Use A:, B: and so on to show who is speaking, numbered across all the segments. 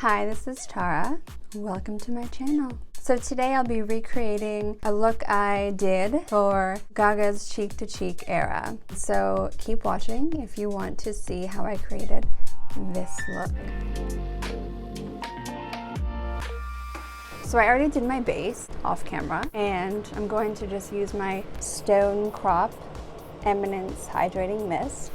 A: Hi, this is Tara. Welcome to my channel. So today I'll be recreating a look I did for Gaga's Cheek to Cheek era. So keep watching if you want to see how I created this look. So I already did my base off camera, and I'm going to just use my Stone Crop Eminence Hydrating Mist.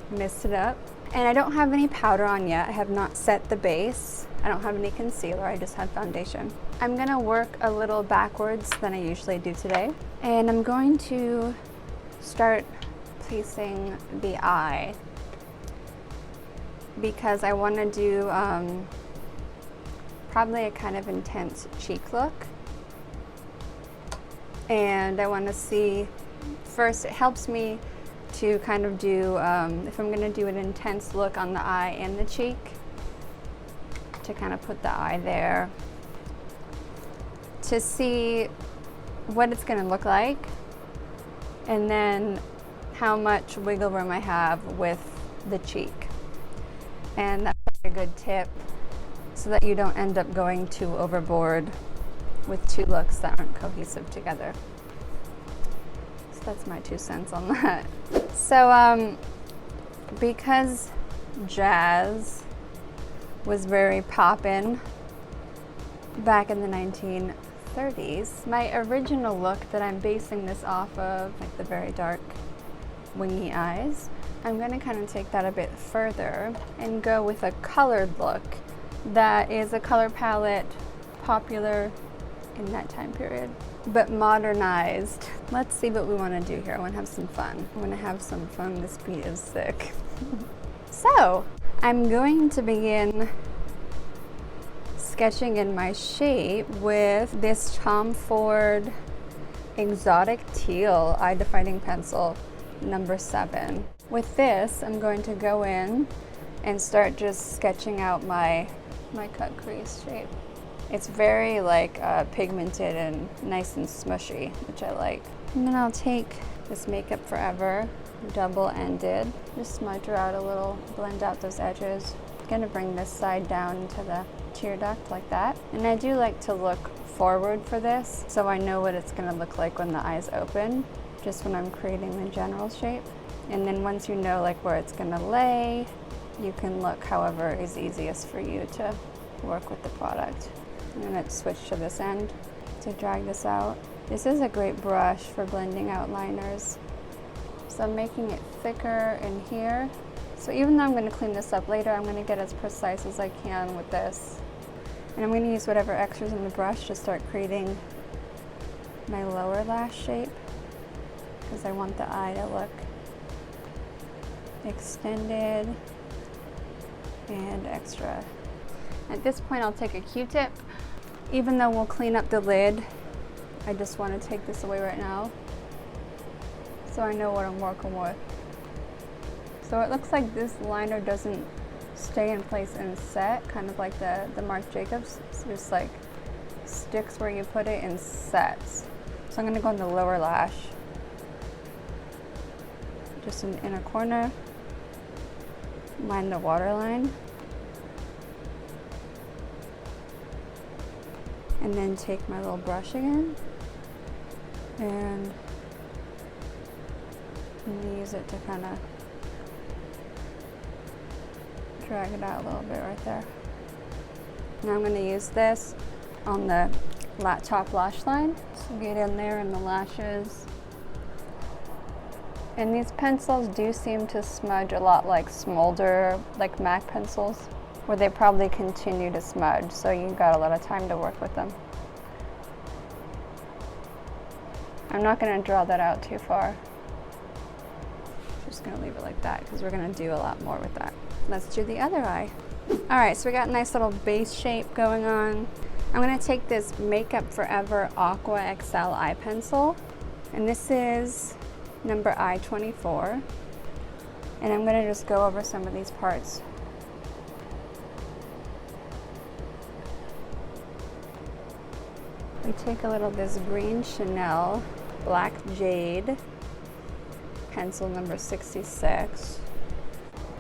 A: Mist it up. And I don't have any powder on yet. I have not set the base. I don't have any concealer, I just have foundation. I'm gonna work a little backwards than I usually do today. And I'm going to start placing the eye because I wanna do probably a kind of intense cheek look. And I wanna see, first it helps me to kind of do, if I'm gonna do an intense look on the eye and the cheek, to kind of put the eye there, to see what it's gonna look like, and then how much wiggle room I have with the cheek. And that's a good tip, so that you don't end up going too overboard with two looks that aren't cohesive together. So that's my 2 cents on that. So because jazz was very poppin' back in the 1930s, my original look that I'm basing this off of, like the very dark wingy eyes, I'm gonna kind of take that a bit further and go with a colored look that is a color palette popular in that time period, but modernized. Let's see what we want to do here. I want to have some fun. I want to have some fun. This beat is sick. So I'm going to begin sketching in my shape with this Tom Ford Exotic Teal Eye Defining Pencil number 7. With this, I'm going to go in and start just sketching out my cut crease shape. It's very like pigmented and nice and smushy, which I like. And then I'll take this Makeup Forever double-ended, just smudge her out a little, blend out those edges. I'm gonna bring this side down into the tear duct like that. And I do like to look forward for this, so I know what it's gonna look like when the eyes open, just when I'm creating the general shape. And then once you know like where it's gonna lay, you can look however is easiest for you to work with the product. I'm gonna switch to this end to drag this out. This is a great brush for blending out liners. So I'm making it thicker in here. So even though I'm gonna clean this up later, I'm gonna get as precise as I can with this. And I'm gonna use whatever extras in the brush to start creating my lower lash shape, because I want the eye to look extended and extra. At this point, I'll take a Q-tip. Even though we'll clean up the lid, I just want to take this away right now so I know what I'm working with. So it looks like this liner doesn't stay in place and set, kind of like the Marc Jacobs. It's just like sticks where you put it and sets. So I'm going to go in the lower lash, just in the inner corner, line the waterline. And then take my little brush again and use it to kind of drag it out a little bit right there. Now I'm going to use this on the top lash line. So get in there in the lashes. And these pencils do seem to smudge a lot like smolder, like MAC pencils, where they probably continue to smudge, so you've got a lot of time to work with them. I'm not gonna draw that out too far. Just gonna leave it like that, because we're gonna do a lot more with that. Let's do the other eye. All right, so we got a nice little base shape going on. I'm gonna take this Makeup Forever Aqua XL eye pencil, and this is number I-24. And I'm gonna just go over some of these parts. We take a little of this green Chanel Black Jade pencil number 66.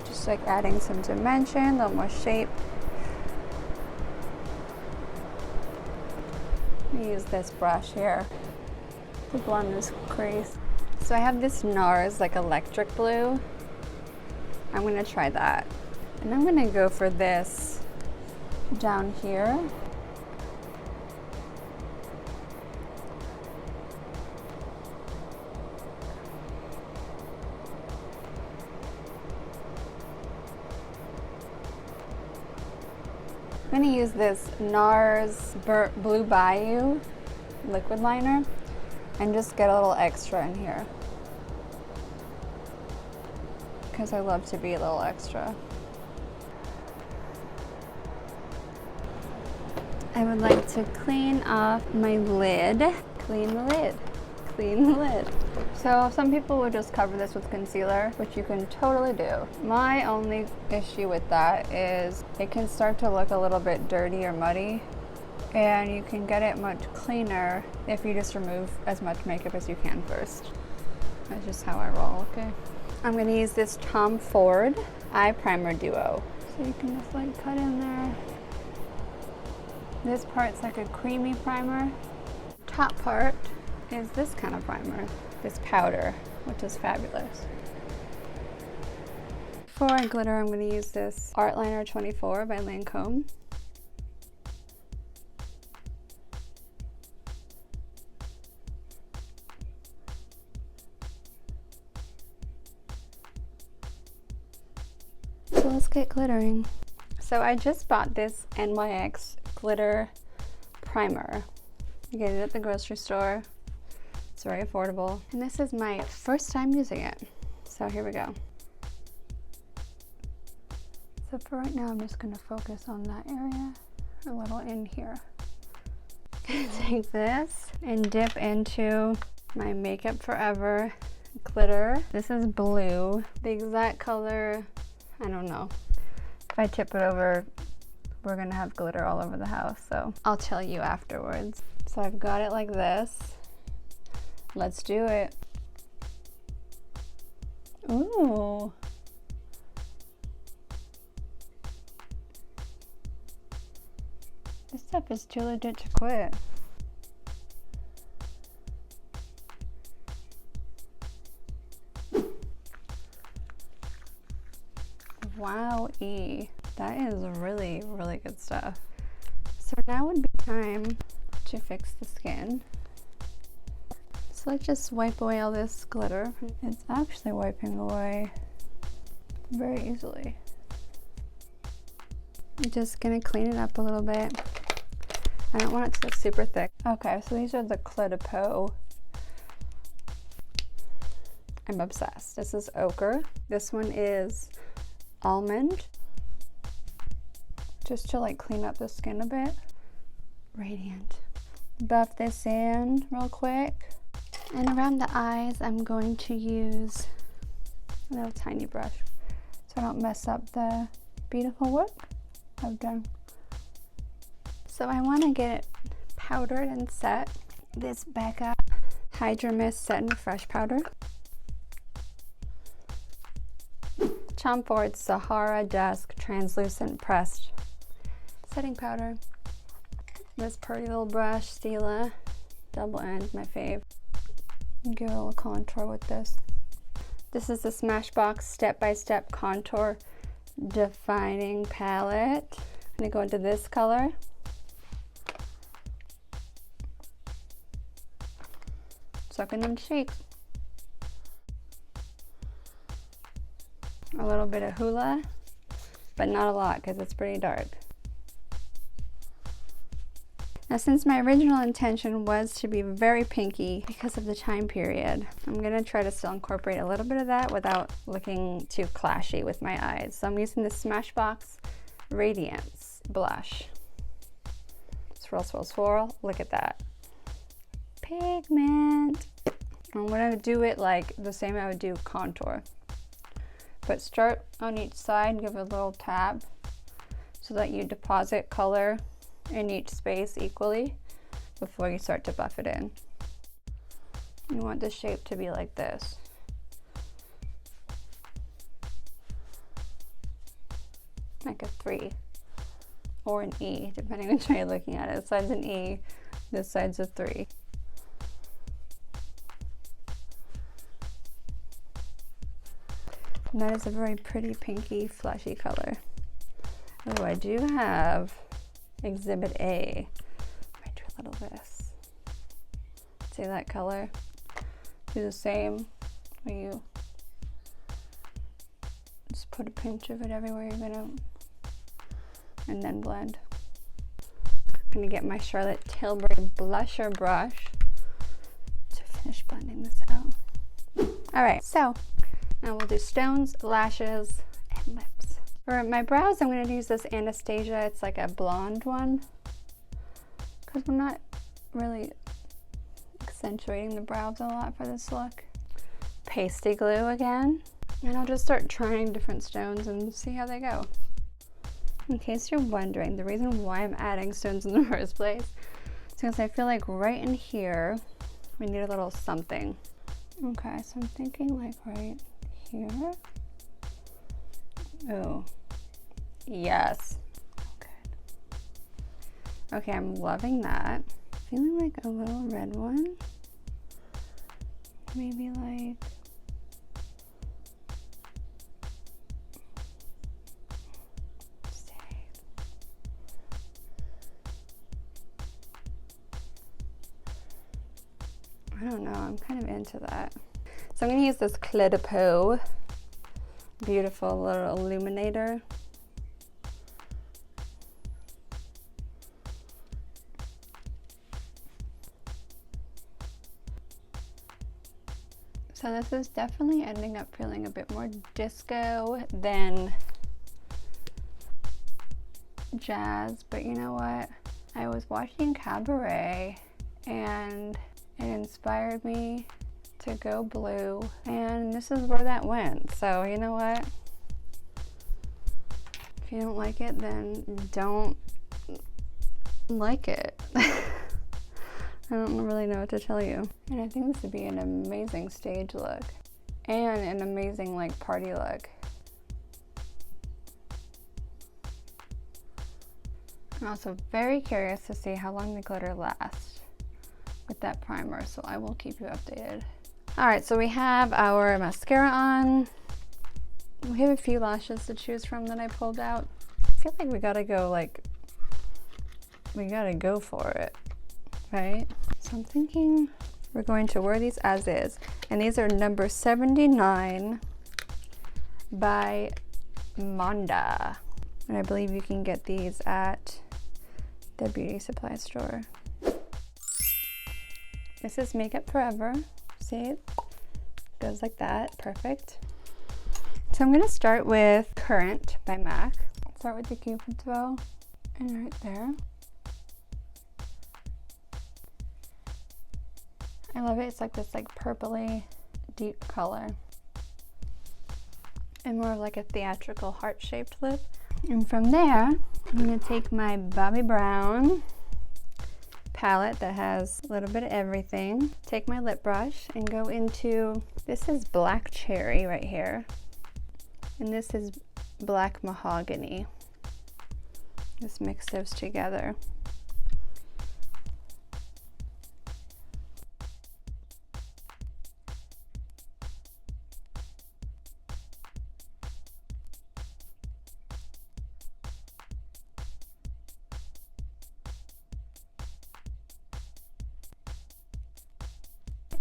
A: Just Just like adding some dimension, a little more shape. Let me use this brush here to blend this crease. So I have this NARS like electric blue. I'm gonna try that. And I'm gonna go for this down here. I'm gonna use this NARS Blue Bayou liquid liner and just get a little extra in here, because I love to be a little extra. I would like to clean off my lid. Clean the lid. Clean the lid. So some people would just cover this with concealer, which you can totally do. My only issue with that is it can start to look a little bit dirty or muddy, and you can get it much cleaner if you just remove as much makeup as you can first. That's just how I roll, okay? I'm gonna use this Tom Ford Eye Primer Duo. So you can just like cut in there. This part's like a creamy primer. Top part is this kind of primer, this powder, which is fabulous. For my glitter, I'm going to use this Art Liner 24 by Lancome. So let's get glittering. So I just bought this NYX glitter primer. You get it at the grocery store. It's very affordable. And this is my first time using it. So here we go. So for right now, I'm just gonna focus on that area, a little in here. Take this and dip into my Makeup Forever glitter. This is blue. The exact color, I don't know. If I tip it over, we're gonna have glitter all over the house, so I'll tell you afterwards. So I've got it like this. Let's do it. Ooh. This stuff is too legit to quit. Wow-y. That is really, really good stuff. So now would be time to fix the skin. So let's just wipe away all this glitter. It's actually wiping away very easily. I'm just gonna clean it up a little bit. I don't want it to look super thick. Okay, so these are the Clos de Peau. I'm obsessed. This is ochre. This one is almond. Just to like clean up the skin a bit. Radiant. Buff this in real quick. And around the eyes, I'm going to use a little tiny brush so I don't mess up the beautiful work I've done. So I want to get it powdered and set. This Becca Hydra Mist Set and Refresh powder. Tom Ford Sahara Dusk Translucent Pressed Setting Powder. This pretty little brush, Stila, double end, my fave. Give it a little contour with this. This is the Smashbox Step by Step Contour Defining Palette. I'm gonna go into this color. Suck in them cheeks. A little bit of hula, but not a lot because it's pretty dark. Now, since my original intention was to be very pinky because of the time period, I'm gonna try to still incorporate a little bit of that without looking too clashy with my eyes. So I'm using the Smashbox Radiance blush. Swirl, swirl, swirl. Look at that. Pigment. I'm gonna do it like the same I would do contour. But start on each side, give it a little tap so that you deposit color in each space equally before you start to buff it in. You want the shape to be like this. like a 3 or an E, depending on how you're looking at it. This side's an E, this side's a 3. And that is a very pretty pinky fleshy color. Oh, I do have Exhibit A. I might do a little this. See that color? Do the same where you just put a pinch of it everywhere you're gonna, and then blend. I'm gonna get my Charlotte Tilbury blusher brush to finish blending this out. All right, so now we'll do stones, lashes, and lips. For my brows, I'm gonna use this Anastasia. It's like a blonde one, because we're not really accentuating the brows a lot for this look. Pasty glue again. And I'll just start trying different stones and see how they go. In case you're wondering, the reason why I'm adding stones in the first place is because I feel like right in here, we need a little something. Okay, so I'm thinking like right here. Oh, yes. Okay. Okay, I'm loving that. Feeling like a little red one. Maybe like, I don't know, I'm kind of into that. So I'm going to use this Clé de Peau beautiful little illuminator. So this is definitely ending up feeling a bit more disco than jazz, but you know what? I was watching Cabaret and it inspired me to go blue, and this is where that went. So you know what? If you don't like it, then don't like it. I don't really know what to tell you. And I think this would be an amazing stage look and an amazing like party look. I'm also very curious to see how long the glitter lasts with that primer, so I will keep you updated. All right, so we have our mascara on. We have a few lashes to choose from that I pulled out. I feel like we gotta go for it, right? So I'm thinking we're going to wear these as is, and these are number 79 by Monda, and I believe you can get these at the beauty supply store. This is Makeup Forever. See, it goes like that, perfect. So I'm gonna start with Current by MAC. Start with the Cupid's bow, and right there. I love it. It's like this like purpley deep color and more of like a theatrical heart-shaped lip. And from there, I'm gonna take my Bobbi Brown palette that has a little bit of everything. Take my lip brush and go into, this is Black Cherry right here, and this is Black Mahogany. Just mix those together.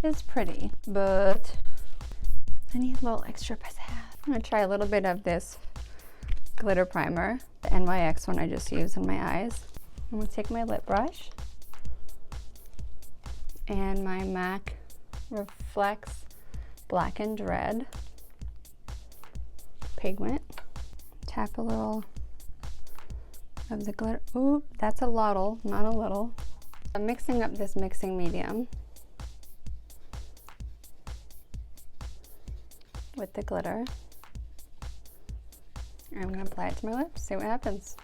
A: Is pretty, but I need a little extra pizzazz. I'm gonna try a little bit of this glitter primer, the NYX one I just used in my eyes. I'm gonna take my lip brush and my MAC Reflex Blackened Red pigment. Tap a little of the glitter. Ooh, that's a lot, not a little. I'm mixing up this mixing medium with the glitter. I'm gonna apply it to my lips, see what happens.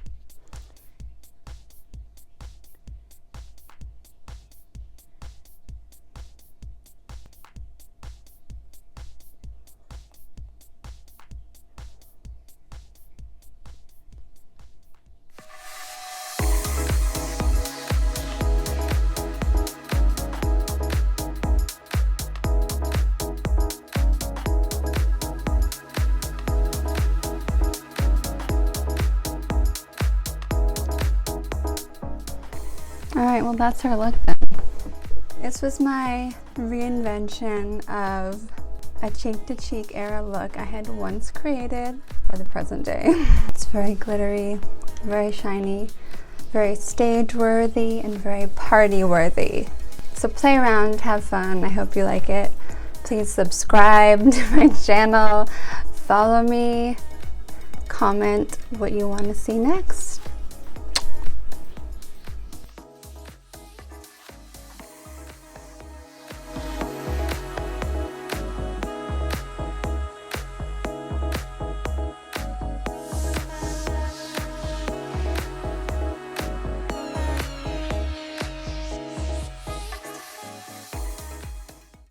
A: All right, well that's our look then. This was my reinvention of a cheek-to-cheek era look I had once created for the present day. It's very glittery, very shiny, very stage-worthy, and very party-worthy. So play around, have fun. I hope you like it. Please subscribe to my channel, follow me, comment what you want to see next.